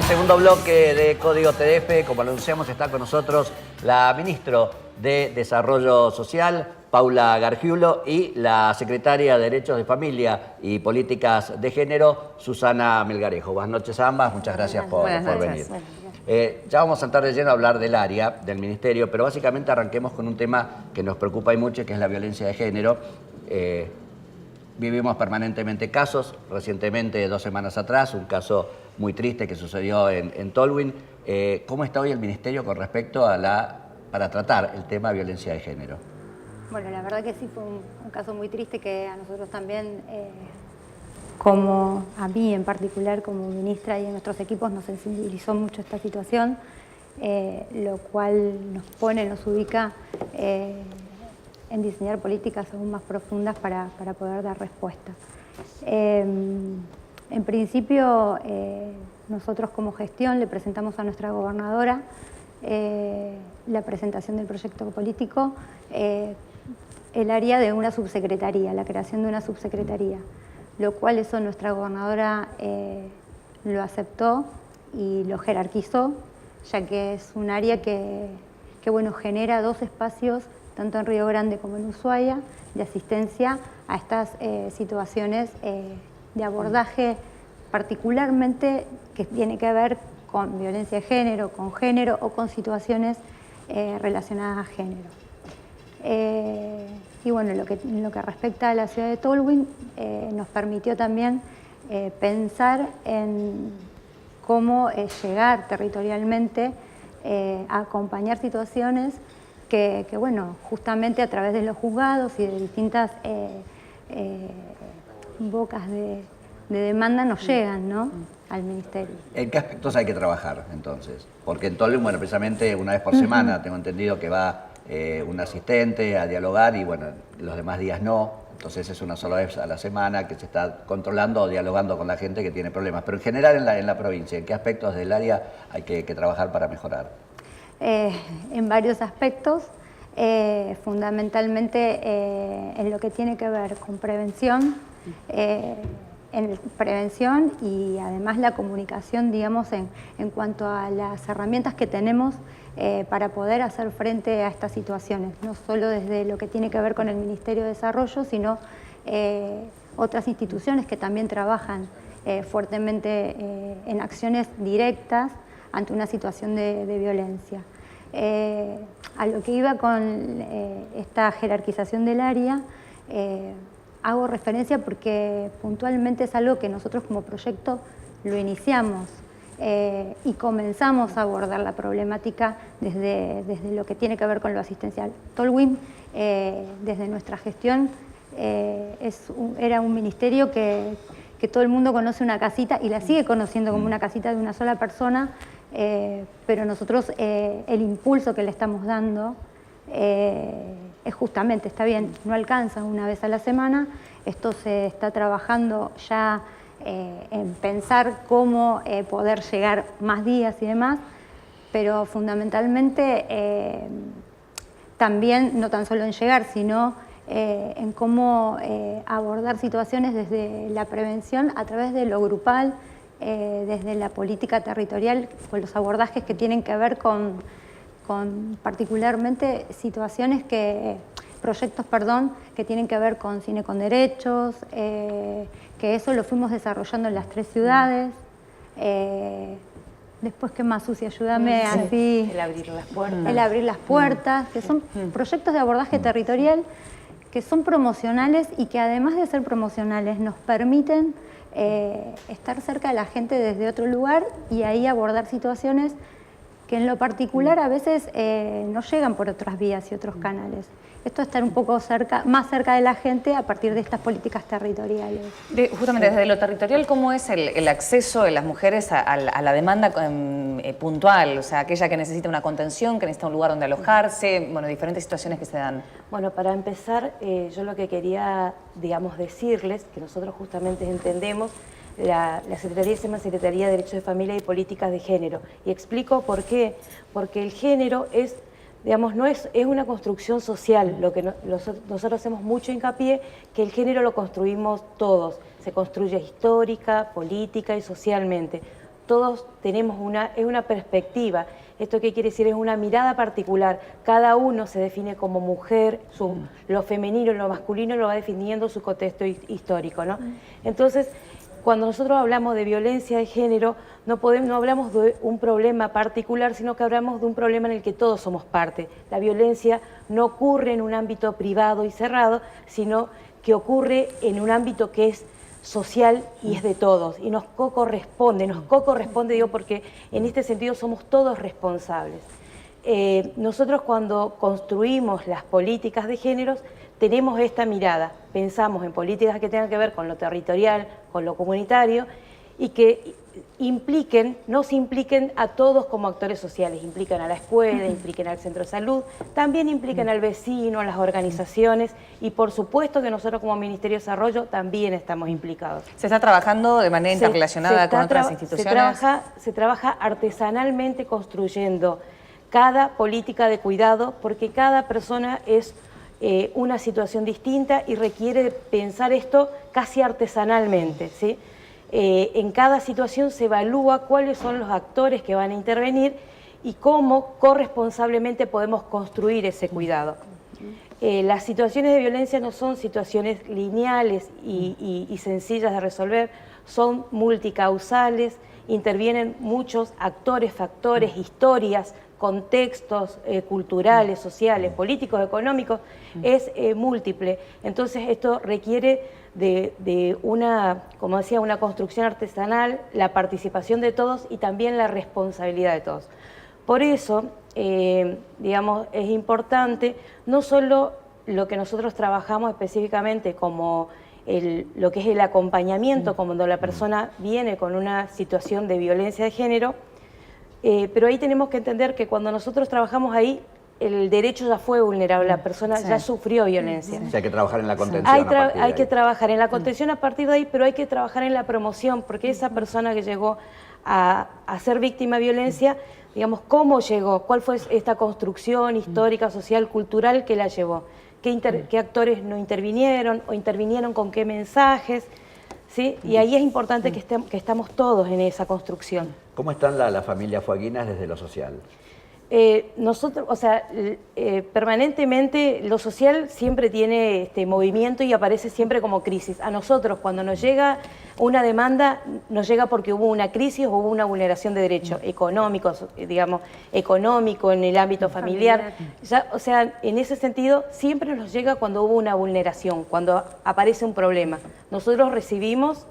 segundo bloque de Código TDF, como anunciamos, está con nosotros la ministra de Desarrollo Social, Paula Gargiulo, y la secretaria de Derechos de Familia y Políticas de Género, Susana Melgarejo. Buenas noches a ambas, muchas gracias por venir. Ya vamos a entrar de lleno a hablar del área, del ministerio, pero básicamente arranquemos con un tema que nos preocupa y mucho, que es la violencia de género. Vivimos permanentemente casos, recientemente, 2 semanas atrás, un caso muy triste que sucedió en Tolwyn. ¿Cómo está hoy el ministerio con respecto a para tratar el tema de violencia de género? Bueno, la verdad que sí fue un caso muy triste que a nosotros también, como a mí en particular como ministra y en nuestros equipos, nos sensibilizó mucho esta situación, lo cual nos ubica en diseñar políticas aún más profundas para poder dar respuesta. En principio, nosotros como gestión le presentamos a nuestra gobernadora la presentación del proyecto político, el área de una subsecretaría, la creación de una subsecretaría, lo cual eso nuestra gobernadora lo aceptó y lo jerarquizó, ya que es un área que bueno, genera 2 espacios, tanto en Río Grande como en Ushuaia, de asistencia a estas situaciones de abordaje, particularmente que tiene que ver con violencia de género o con situaciones relacionadas a género. Y bueno, en lo que respecta a la ciudad de Tolwyn, nos permitió también pensar en cómo llegar territorialmente a acompañar situaciones que bueno, justamente a través de los juzgados y de distintas bocas de demanda nos llegan, ¿no?, al ministerio. ¿En qué aspectos hay que trabajar, entonces? Porque en Tolwyn, bueno, precisamente una vez por semana tengo entendido que va un asistente a dialogar y, bueno, los demás días no. Entonces es una sola vez a la semana que se está controlando o dialogando con la gente que tiene problemas. Pero en general en la provincia, ¿en qué aspectos del área hay que trabajar para mejorar? En varios aspectos, fundamentalmente en lo que tiene que ver con prevención, prevención y además la comunicación, digamos, en cuanto a las herramientas que tenemos para poder hacer frente a estas situaciones, no solo desde lo que tiene que ver con el Ministerio de Desarrollo, sino otras instituciones que también trabajan fuertemente en acciones directas ante una situación de violencia. A lo que iba con esta jerarquización del área, hago referencia porque puntualmente es algo que nosotros como proyecto lo iniciamos y comenzamos a abordar la problemática desde lo que tiene que ver con lo asistencial. Tolwyn, desde nuestra gestión, era un ministerio que todo el mundo conoce una casita y la sigue conociendo como una casita de una sola persona, pero nosotros el impulso que le estamos dando es justamente, está bien, no alcanza una vez a la semana, esto se está trabajando ya en pensar cómo poder llegar más días y demás, pero fundamentalmente también no tan solo en llegar, sino en cómo abordar situaciones desde la prevención a través de lo grupal, desde la política territorial, con los abordajes que tienen que ver con particularmente proyectos que tienen que ver con cine con derechos, que eso lo fuimos desarrollando en las 3 ciudades. Después, ¿qué más, Susi? Ayúdame así. El abrir las puertas. El abrir las puertas, que son proyectos de abordaje territorial que son promocionales y que además de ser promocionales nos permiten estar cerca de la gente desde otro lugar y ahí abordar situaciones que en lo particular a veces no llegan por otras vías y otros canales. Esto es estar un poco más cerca de la gente a partir de estas políticas territoriales. Justamente desde lo territorial, ¿cómo es el acceso de las mujeres a la demanda puntual? O sea, aquella que necesita una contención, que necesita un lugar donde alojarse, bueno, diferentes situaciones que se dan. Bueno, para empezar, yo lo que quería, digamos, decirles, que nosotros justamente entendemos, la Secretaría se llama Secretaría de Derechos de Familia y Políticas de Género. Y explico por qué. Porque el género es, digamos, es una construcción social. Lo que nosotros hacemos mucho hincapié, que el género lo construimos todos. Se construye histórica, política y socialmente. todos tenemos una perspectiva. ¿Esto qué quiere decir? Es una mirada particular. Cada uno se define como mujer, lo femenino y lo masculino lo va definiendo su contexto histórico, ¿no? Entonces, cuando nosotros hablamos de violencia de género, no hablamos de un problema particular, sino que hablamos de un problema en el que todos somos parte. La violencia no ocurre en un ámbito privado y cerrado, sino que ocurre en un ámbito que es social y es de todos, y nos co-corresponde, digo, porque en este sentido somos todos responsables. Nosotros cuando construimos las políticas de géneros tenemos esta mirada, pensamos en políticas que tengan que ver con lo territorial, con lo comunitario, y que nos impliquen a todos como actores sociales, implican a la escuela, impliquen al centro de salud, también implican al vecino, a las organizaciones, y por supuesto que nosotros como Ministerio de Desarrollo también estamos implicados. ¿Se está trabajando de manera interrelacionada con otras instituciones? Se trabaja artesanalmente construyendo cada política de cuidado, porque cada persona es una situación distinta y requiere pensar esto casi artesanalmente, ¿sí? En cada situación se evalúa cuáles son los actores que van a intervenir y cómo corresponsablemente podemos construir ese cuidado. Las situaciones de violencia no son situaciones lineales y sencillas de resolver, son multicausales, intervienen muchos actores, factores, historias, contextos culturales, sociales, políticos, económicos, es múltiple. Entonces esto requiere de una, como decía, una construcción artesanal, la participación de todos y también la responsabilidad de todos. Por eso, digamos, es importante no solo lo que nosotros trabajamos específicamente como lo que es el acompañamiento, como cuando la persona viene con una situación de violencia de género, pero ahí tenemos que entender que cuando nosotros trabajamos ahí, el derecho ya fue vulnerable, la persona ya sufrió violencia. O sea, hay que trabajar en la contención Hay que trabajar en la contención a partir de ahí, pero hay que trabajar en la promoción, porque esa persona que llegó a ser víctima de violencia, digamos, ¿cómo llegó? ¿Cuál fue esta construcción histórica, social, cultural que la llevó? ¿Qué actores no intervinieron o intervinieron con qué mensajes? ¿Sí? Y ahí es importante que estamos todos en esa construcción. ¿Cómo están las familias fueguinas desde lo social? Nosotros, o sea, permanentemente lo social siempre tiene este movimiento y aparece siempre como crisis. A nosotros cuando nos llega una demanda, nos llega porque hubo una crisis o hubo una vulneración de derechos económicos, digamos, económico en el ámbito familiar. Ya, o sea, en ese sentido siempre nos llega cuando hubo una vulneración, cuando aparece un problema. Nosotros recibimos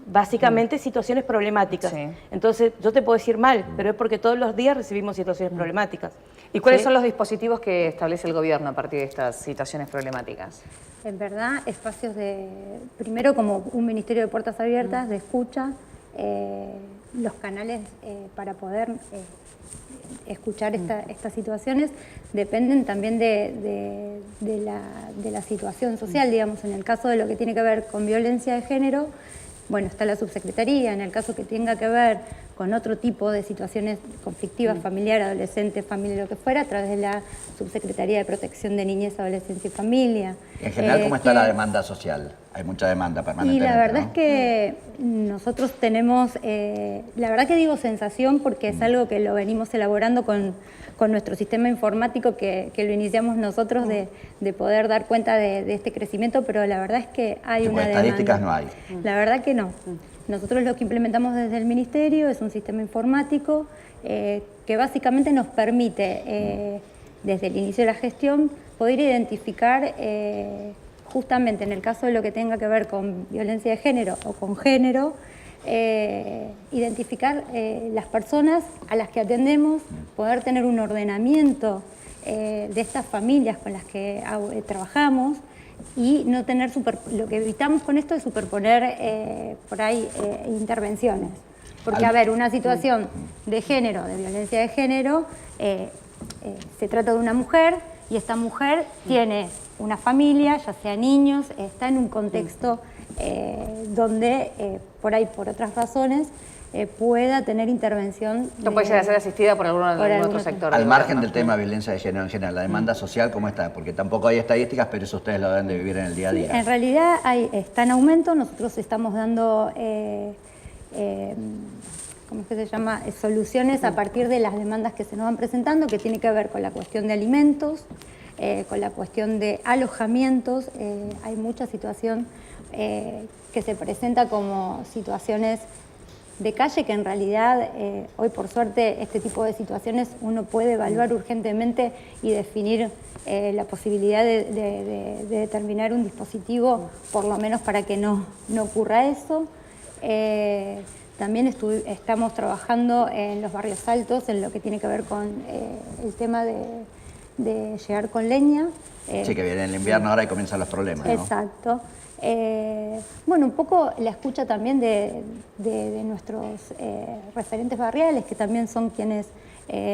básicamente situaciones problemáticas. Sí. Entonces, yo te puedo decir mal, pero es porque todos los días recibimos situaciones problemáticas. ¿Y cuáles son los dispositivos que establece el gobierno a partir de estas situaciones problemáticas? En verdad, espacios primero como un ministerio de puertas abiertas, de escucha, los canales para poder escuchar estas situaciones dependen también de la situación social, digamos, en el caso de lo que tiene que ver con violencia de género. Bueno, está la subsecretaría, en el caso que tenga que ver con otro tipo de situaciones conflictivas, familiar, adolescente, familia, lo que fuera, a través de la Subsecretaría de Protección de Niñez, Adolescencia y Familia. En general, ¿cómo está la demanda social? Hay mucha demanda permanentemente, y la verdad ¿no? es que nosotros tenemos, la verdad que digo sensación porque es algo que lo venimos elaborando con nuestro sistema informático que lo iniciamos nosotros de poder dar cuenta de este crecimiento, pero la verdad es que hay una demanda. Estadísticas no hay. La verdad que no. Nosotros lo que implementamos desde el Ministerio es un sistema informático que básicamente nos permite, desde el inicio de la gestión, poder identificar justamente en el caso de lo que tenga que ver con violencia de género o con género, identificar las personas a las que atendemos, poder tener un ordenamiento de estas familias con las que trabajamos y no tener lo que evitamos con esto es superponer por ahí intervenciones. Porque, a ver, una situación de género, de violencia de género, se trata de una mujer y esta mujer tiene una familia, ya sea niños, está en un contexto donde por ahí, por otras razones, pueda tener intervención. No puede llegar a ser asistida por algún otro sector. Al margen del tema de violencia de género en general, la demanda social, ¿cómo está? Porque tampoco hay estadísticas, pero eso ustedes lo deben de vivir en el día a día. Sí, en realidad está en aumento. Nosotros estamos dando ¿cómo es que se llama? Soluciones a partir de las demandas que se nos van presentando, que tiene que ver con la cuestión de alimentos, con la cuestión de alojamientos. Hay mucha situación que se presenta como situaciones de calle, que en realidad hoy por suerte este tipo de situaciones uno puede evaluar urgentemente y definir la posibilidad de determinar un dispositivo, por lo menos para que no ocurra eso. También estamos trabajando en los barrios altos en lo que tiene que ver con el tema de llegar con leña. Sí, que viene el invierno ahora y comienzan los problemas, ¿no? Exacto. Bueno, un poco la escucha también de nuestros referentes barriales, que también son quienes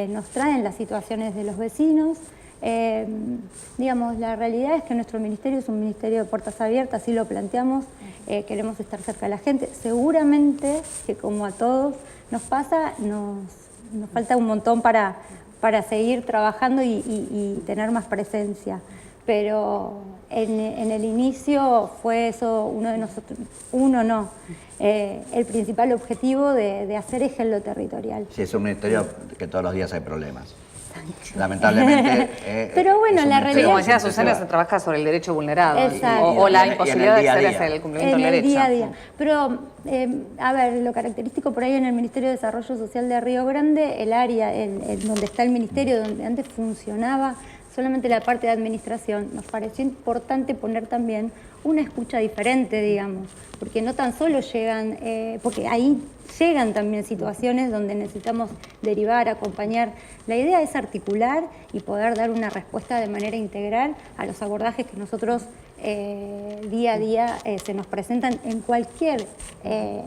nos traen las situaciones de los vecinos. Digamos, la realidad es que nuestro ministerio es un ministerio de puertas abiertas, así lo planteamos, queremos estar cerca de la gente. Seguramente que como a todos nos pasa, nos falta un montón para seguir trabajando y tener más presencia. Pero en el inicio fue eso uno de nosotros, el principal objetivo de hacer eje en lo territorial. Sí, es un ministerio que todos los días hay problemas. Lamentablemente. Pero bueno, la realidad. Como decía Susana, se trabaja sobre el derecho vulnerado o la imposibilidad de hacer el cumplimiento del derecho. Día a día. Pero, a ver, lo característico por ahí en el Ministerio de Desarrollo Social de Río Grande, el área donde está el ministerio, donde antes funcionaba solamente la parte de administración, nos pareció importante poner también una escucha diferente, digamos, porque no tan solo llegan, porque ahí llegan también situaciones donde necesitamos derivar, acompañar. La idea es articular y poder dar una respuesta de manera integral a los abordajes que nosotros día a día se nos presentan en cualquier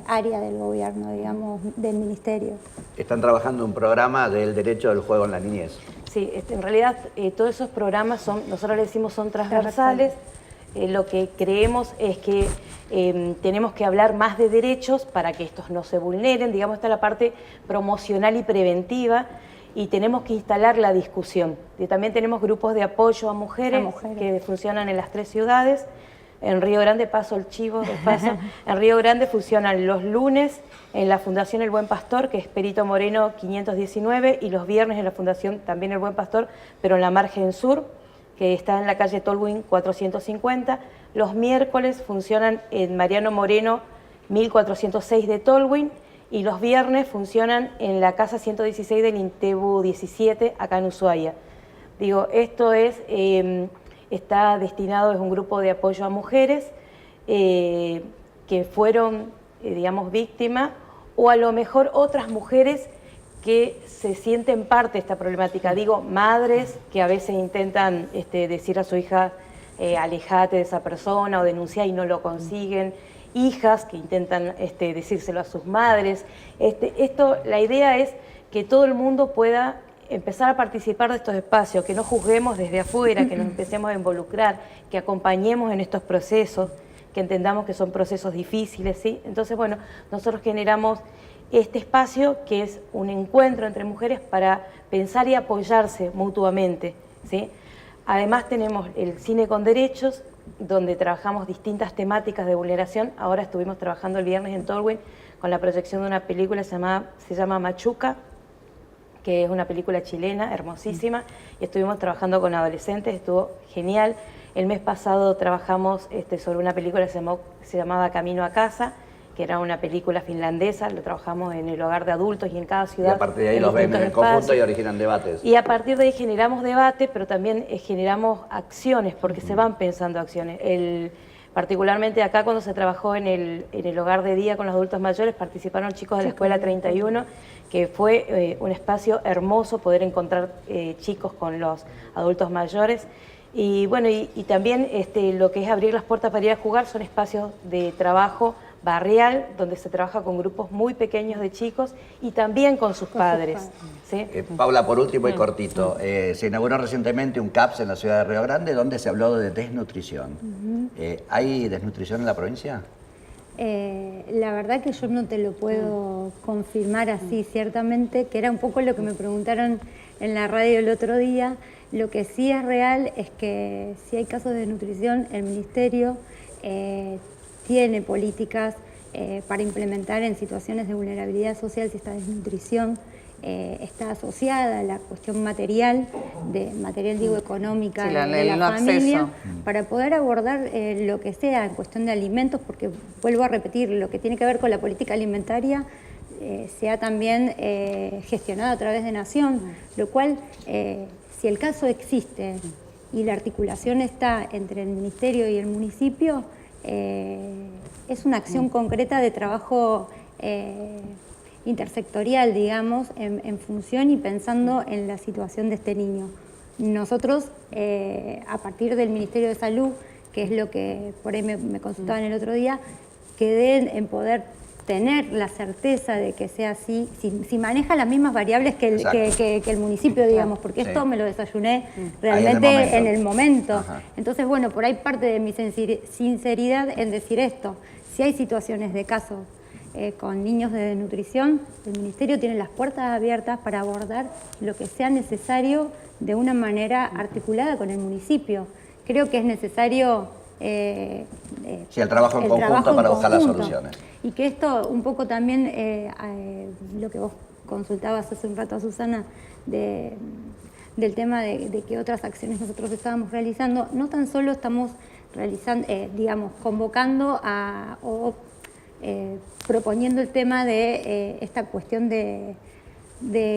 área del gobierno, digamos, del ministerio. Están trabajando un programa del derecho del juego en la niñez. Sí, en realidad todos esos programas nosotros le decimos son transversales. Lo que creemos es que tenemos que hablar más de derechos para que estos no se vulneren, digamos, está la parte promocional y preventiva, y tenemos que instalar la discusión. Y también tenemos grupos de apoyo a mujeres que funcionan en las 3 ciudades. En Río Grande, paso el chivo, en Río Grande funcionan los lunes en la Fundación El Buen Pastor, que es Perito Moreno 519, y los viernes en la Fundación también El Buen Pastor, pero en la Margen Sur, que está en la calle Tolwyn 450. Los miércoles funcionan en Mariano Moreno 1406 de Tolwyn, y los viernes funcionan en la casa 116 del Intebu 17, acá en Ushuaia. Digo, esto es... está destinado, es un grupo de apoyo a mujeres que fueron, digamos, víctimas, o a lo mejor otras mujeres que se sienten parte de esta problemática. Digo, madres que a veces intentan decir a su hija, alejate de esa persona o denunciar y no lo consiguen, hijas que intentan decírselo a sus madres. La idea es que todo el mundo pueda empezar a participar de estos espacios, que no juzguemos desde afuera, que nos empecemos a involucrar, que acompañemos en estos procesos, que entendamos que son procesos difíciles, ¿sí? Entonces, bueno, nosotros generamos este espacio que es un encuentro entre mujeres para pensar y apoyarse mutuamente, ¿sí? Además tenemos el Cine con Derechos, donde trabajamos distintas temáticas de vulneración. Ahora estuvimos trabajando el viernes en Tolwyn con la proyección de una película, se llama Machuca, que es una película chilena, hermosísima, y estuvimos trabajando con adolescentes, estuvo genial. El mes pasado trabajamos sobre una película que se llamaba Camino a Casa, que era una película finlandesa, lo trabajamos en el hogar de adultos y en cada ciudad. Y a partir de ahí los ven en conjunto y originan debates. Y a partir de ahí generamos debate, pero también generamos acciones, porque se van pensando acciones. Particularmente acá cuando se trabajó en el hogar de día con los adultos mayores, participaron chicos de la Escuela 31, que fue un espacio hermoso poder encontrar chicos con los adultos mayores. Y bueno, y también lo que es abrir las puertas para ir a jugar son espacios de trabajo barrial, donde se trabaja con grupos muy pequeños de chicos y también con sus padres. ¿Sí? Paula, por último y cortito, se inauguró recientemente un CAPS en la ciudad de Río Grande donde se habló de desnutrición. ¿Hay desnutrición en la provincia? La verdad que yo no te lo puedo confirmar así, ciertamente, que era un poco lo que me preguntaron en la radio el otro día. Lo que sí es real es que si hay casos de desnutrición, el Ministerio tiene políticas para implementar en situaciones de vulnerabilidad social si esta desnutrición está asociada a la cuestión material, digo económica, Sí, de la no familia, acceso. para poder abordar lo que sea en cuestión de alimentos, porque vuelvo a repetir, lo que tiene que ver con la política alimentaria sea también gestionado a través de Nación, lo cual, si el caso existe y la articulación está entre el Ministerio y el municipio, es una acción concreta de trabajo intersectorial, digamos, en función y pensando en la situación de este niño. Nosotros, a partir del Ministerio de Salud, que es lo que por ahí me consultaban el otro día, quedé en poder tener la certeza de que sea así, si maneja las mismas variables que el municipio, digamos, porque esto me lo desayuné realmente en el momento. Ajá. Entonces, bueno, por ahí parte de mi sinceridad en decir esto. Si hay situaciones de casos con niños de desnutrición, el Ministerio tiene las puertas abiertas para abordar lo que sea necesario de una manera articulada con el municipio. Creo que es necesario Sí, el trabajo en conjunto para buscar las soluciones. Y que esto un poco también, lo que vos consultabas hace un rato a Susana, del tema de que otras acciones nosotros estábamos realizando, no tan solo estamos realizando, digamos, convocando o proponiendo el tema de esta cuestión de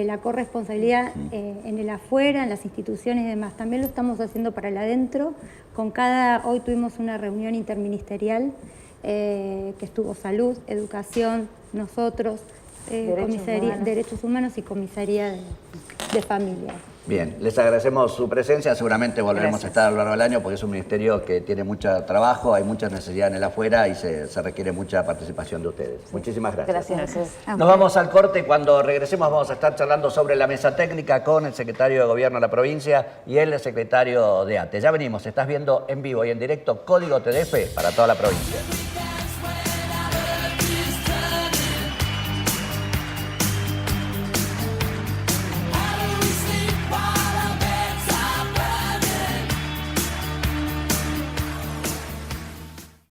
la corresponsabilidad en el afuera, en las instituciones y demás. También lo estamos haciendo para el adentro. Hoy tuvimos una reunión interministerial que estuvo Salud, Educación, nosotros, Derechos Humanos y Comisaría de Familia. Bien, les agradecemos su presencia, seguramente volveremos a estar a lo largo del año porque es un ministerio que tiene mucho trabajo, hay mucha necesidad en el afuera y se requiere mucha participación de ustedes. Muchísimas gracias. Gracias. Nos vamos al corte y cuando regresemos vamos a estar charlando sobre la mesa técnica con el secretario de Gobierno de la provincia y el secretario de ATE. Ya venimos, estás viendo en vivo y en directo Código TDF para toda la provincia.